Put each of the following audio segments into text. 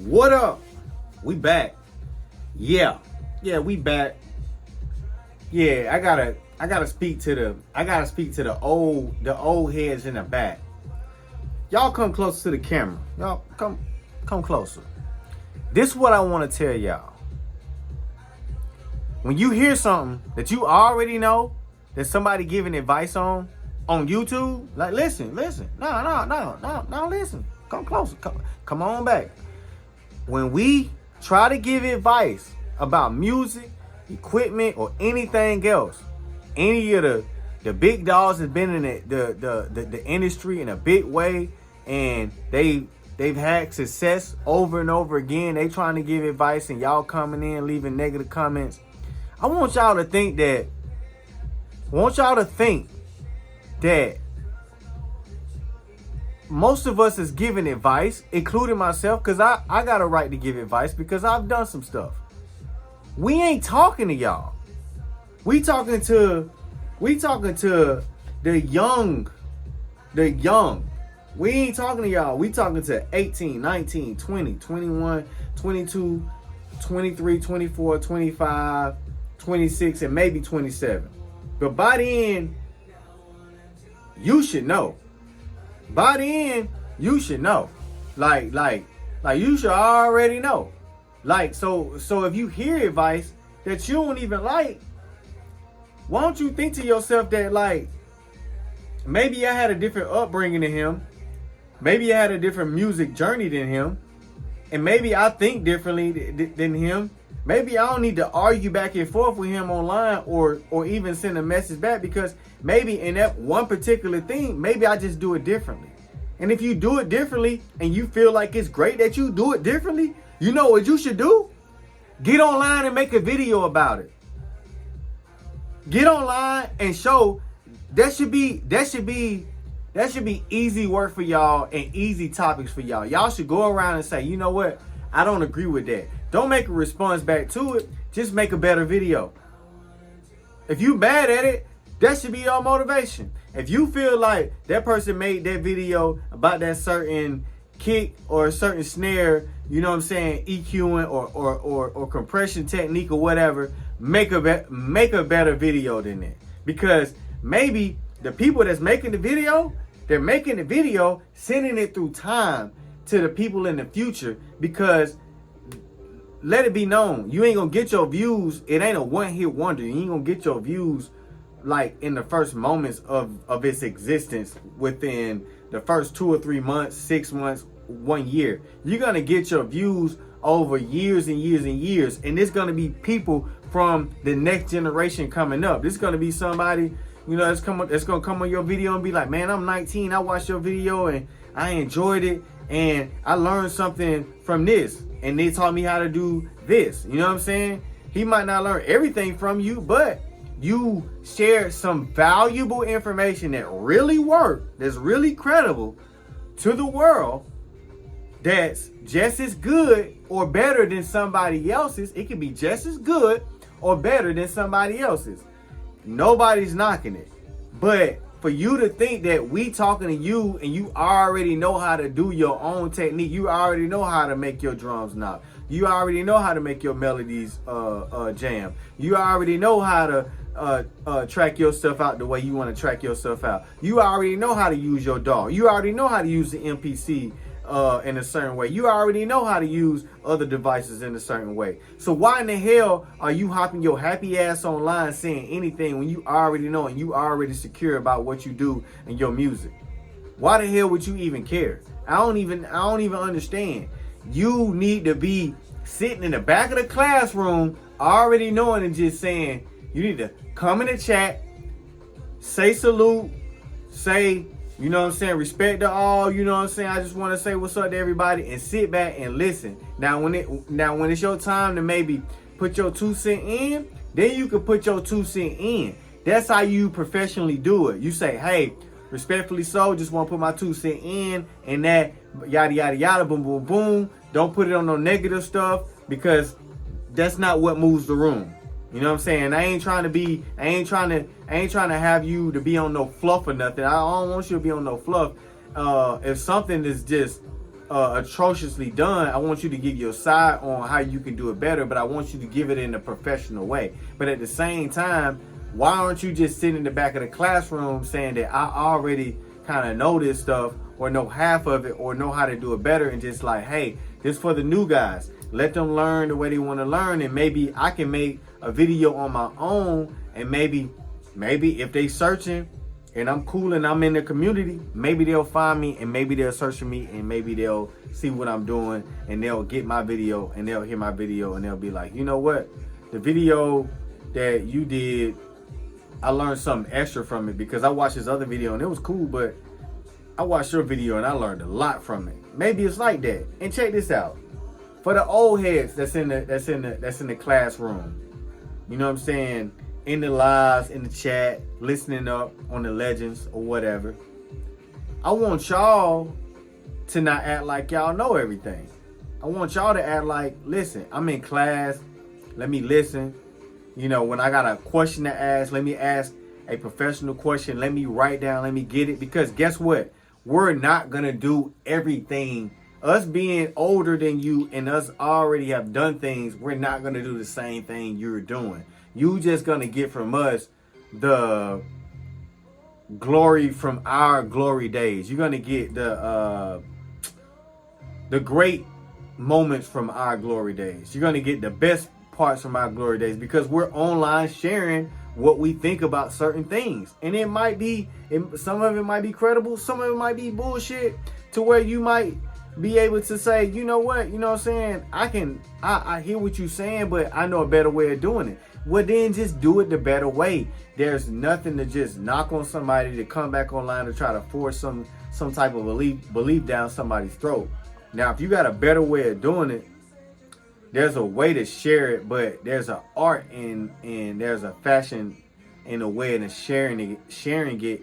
What up? We back. Yeah, we back. Yeah, I gotta speak to the old heads in the back. Y'all come closer to the camera. Y'all come closer. This is what I want to tell y'all. When you hear something that you already know that somebody giving advice on YouTube, like listen. No, listen. Come closer. Come on back. When we try to give advice about music, equipment, or anything else, any of the big dogs have been in the industry in a big way, and they've had success over and over again. They trying to give advice, and y'all coming in leaving negative comments. I want y'all to think that most of us is giving advice, including myself, because I got a right to give advice because I've done some stuff. We ain't talking to y'all. We talking to the young. We ain't talking to y'all. We talking to 18, 19, 20, 21, 22, 23, 24, 25, 26, and maybe 27. But by the end, you should know. By the end, you should know. Like you should already know. Like, so if you hear advice that you don't even like, why don't you think to yourself that, like, maybe I had a different upbringing than him. Maybe I had a different music journey than him. And maybe I think differently than him. Maybe I don't need to argue back and forth with him online or even send a message back, because maybe in that one particular thing, maybe I just do it differently. And if you do it differently and you feel like it's great that you do it differently, you know what you should do? Get online and make a video about it. Get online and show. That should be easy work for y'all and easy topics for y'all. Y'all should go around and say, you know what? I don't agree with that. Don't make a response back to it. Just make a better video. If you bad at it, that should be your motivation. If you feel like that person made that video about that certain kick or a certain snare, you know what I'm saying, EQing or compression technique or whatever, make a better video than that. Because maybe the people that's making the video, they're making the video, sending it through time to the people in the future, because let it be known, you ain't gonna get your views. It ain't a one-hit wonder. You ain't gonna get your views like in the first moments of its existence, within the first 2 or 3 months, 6 months, 1 year. You're gonna get your views over years and years and years. And it's gonna be people from the next generation coming up. This is gonna be somebody, you know, that's gonna come on your video and be like, man, I'm 19. I watched your video and I enjoyed it. And I learned something from this. And they taught me how to do this. You know what I'm saying? He might not learn everything from you, but you shared some valuable information that really worked, that's really credible to the world, that's just as good or better than somebody else's. It can be just as good or better than somebody else's. Nobody's knocking it. But for you to think that we talking to you and you already know how to do your own technique, you already know how to make your drums knock, you already know how to make your melodies jam, you already know how to track your stuff out the way you want to track your stuff out, you already know how to use your DAW, you already know how to use the MPC in a certain way, you already know how to use other devices in a certain way. So why in the hell are you hopping your happy ass online saying anything when you already know and you already secure about what you do and your music? Why the hell would you even care? I don't even understand. You need to be sitting in the back of the classroom already knowing and just saying, you need to come in the chat, say salute, say, you know what I'm saying, respect to all, you know what I'm saying, I just want to say what's up to everybody, and sit back and listen. Now when it's your time to maybe put your 2 cents in, then you can put your 2 cents in. That's how you professionally do it. You say, hey, respectfully so, just want to put my 2 cents in, and that yada yada yada, boom boom boom. Don't put it on no negative stuff, because that's not what moves the room. You know what I'm saying? I ain't trying to have you to be on no fluff or nothing. I don't want you to be on no fluff. If something is just atrociously done. I want you to give your side on how you can do it better, but I want you to give it in a professional way. But at the same time, why aren't you just sitting in the back of the classroom saying that I already kind of know this stuff, or know half of it, or know how to do it better, and just like, hey, this for the new guys. Let them learn the way they want to learn, and maybe I can make a video on my own, and maybe if they searching and I'm cool and I'm in the community, maybe they'll find me, and maybe they'll search for me, and maybe they'll see what I'm doing, and they'll get my video, and they'll hear my video, and they'll be like, you know what, the video that you did, I learned something extra from it, because I watched this other video and it was cool, but I watched your video and I learned a lot from it. Maybe it's like that. And check this out. For the old heads that's in the classroom, you know what I'm saying, in the lives, in the chat, listening up on the legends or whatever, I want y'all to not act like y'all know everything. I want y'all to act like, listen, I'm in class, let me listen. You know, when I got a question to ask, let me ask a professional question, let me write down, let me get it. Because guess what? We're not going to do everything. Us being older than you and us already have done things, we're not going to do the same thing you're doing. You just going to get from us the glory from our glory days. You're going to get the great moments from our glory days. You're going to get the best parts from our glory days, because we're online sharing what we think about certain things. And it might be, some of it might be credible, some of it might be bullshit, to where you might be able to say, you know what I'm saying, I hear what you're saying, but I know a better way of doing it. Well, then just do it the better way. There's nothing to just knock on somebody to come back online to try to force some type of belief down somebody's throat. Now, if you got a better way of doing it, there's a way to share it, but there's an art and there's a fashion in a way of sharing it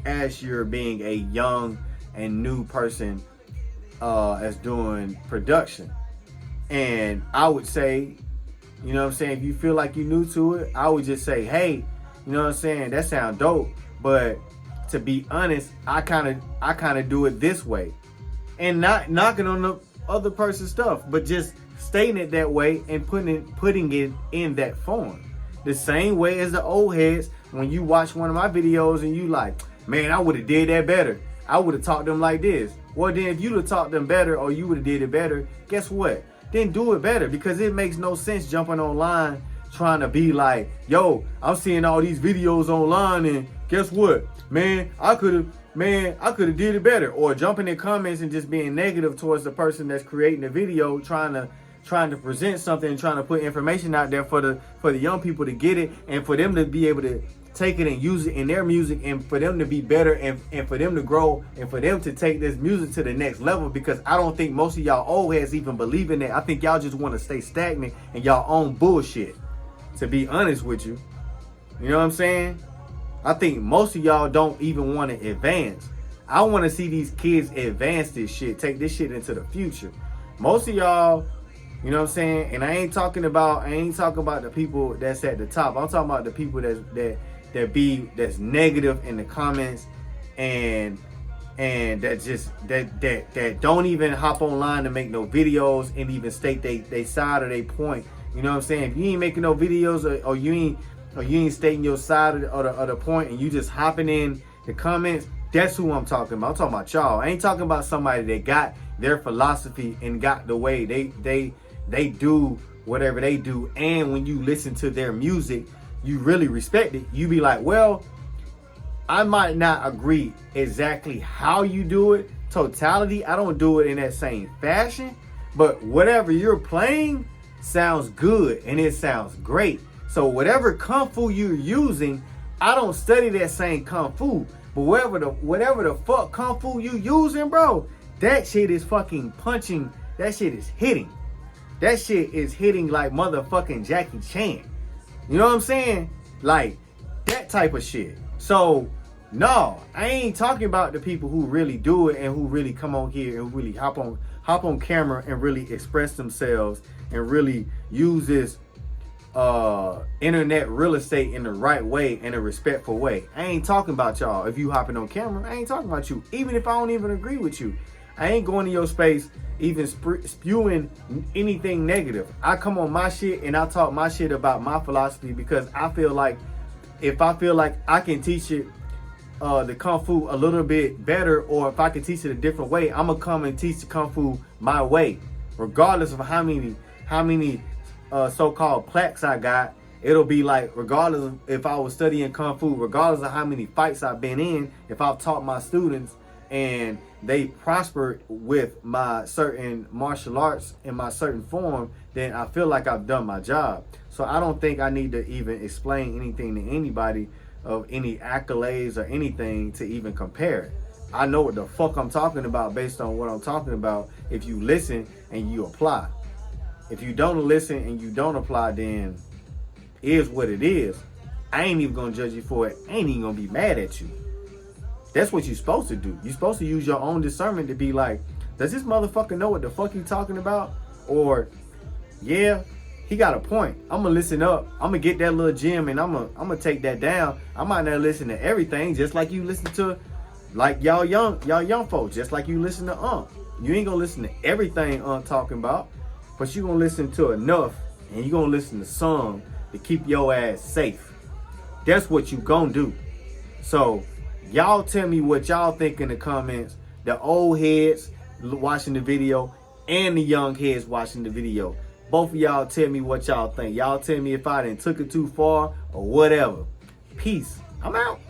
as you're being a young and new person as doing production. And I would say, you know what I'm saying, if you feel like you're new to it, I would just say, hey, you know what I'm saying, that sounds dope, but to be honest, I kind of do it this way. And not knocking on the other person's stuff, but just stating it that way and putting it in that form. The same way as the old heads, when you watch one of my videos and you like, man, I would have did that better. I would have taught them like this. Well, then if you'd have taught them better, or you would have did it better, guess what? Then do it better, because it makes no sense jumping online trying to be like, yo, I'm seeing all these videos online, and guess what? Man, I could have did it better. Or jumping in comments and just being negative towards the person that's creating the video, trying to present something and trying to put information out there for the young people to get it, and for them to be able to take it and use it in their music, and for them to be better, and for them to grow, and for them to take this music to the next level. Because I don't think most of y'all old heads even believe in that. I think y'all just want to stay stagnant and y'all own bullshit, to be honest with you. You know what I'm saying? I think most of y'all don't even want to advance. I want to see these kids advance this shit, take this shit into the future. Most of y'all, you know what I'm saying? And I ain't talking about the people that's at the top. I'm talking about the people that's negative in the comments, and that don't even hop online to make no videos and even state they side or they point. You know what I'm saying? If you ain't making no videos, or you ain't stating your side of the point, and you just hopping in the comments, that's who I'm talking about. I'm talking about y'all. I ain't talking about somebody that got their philosophy and got the way they do whatever they do. And when you listen to their music, you really respect it. You be like, well, I might not agree exactly how you do it. Totality, I don't do it in that same fashion. But whatever you're playing sounds good and it sounds great. So whatever kung fu you're using, I don't study that same kung fu. But whatever the fuck kung fu you using, bro, that shit is fucking punching. That shit is hitting. That shit is hitting like motherfucking Jackie Chan. You know what I'm saying? Like that type of shit. So no, I ain't talking about the people who really do it and who really come on here and really hop on camera and really express themselves and really use this internet real estate in the right way, in a respectful way. I ain't talking about y'all. If you hopping on camera, I ain't talking about you. Even if I don't even agree with you, I ain't going to your space even spewing anything negative. I come on my shit and I talk my shit about my philosophy, because I feel like if I feel like I can teach it the Kung Fu a little bit better, or if I can teach it a different way, I'm gonna come and teach the Kung Fu my way, regardless of how many so-called plaques I got. It'll be like, regardless of if I was studying Kung Fu, regardless of how many fights I've been in, if I've taught my students and they prospered with my certain martial arts in my certain form, then I feel like I've done my job. So I don't think I need to even explain anything to anybody of any accolades or anything to even compare it. I know what the fuck I'm talking about based on what I'm talking about if you listen and you apply. If you don't listen and you don't apply, then it is what it is. I ain't even gonna judge you for it. I ain't even gonna be mad at you. That's what you're supposed to do. You're supposed to use your own discernment to be like, does this motherfucker know what the fuck he talking about? Or, yeah, he got a point. I'm gonna listen up. I'm gonna get that little gem and I'm gonna take that down. I might not listen to everything, just like you listen to, like y'all young folks, just like you listen to You ain't gonna listen to everything talking about, but you gonna listen to enough, and you gonna listen to some to keep your ass safe. That's what you gonna do. So y'all tell me what y'all think in the comments. The old heads watching the video and the young heads watching the video. Both of y'all tell me what y'all think. Y'all tell me if I done took it too far or whatever. Peace. I'm out.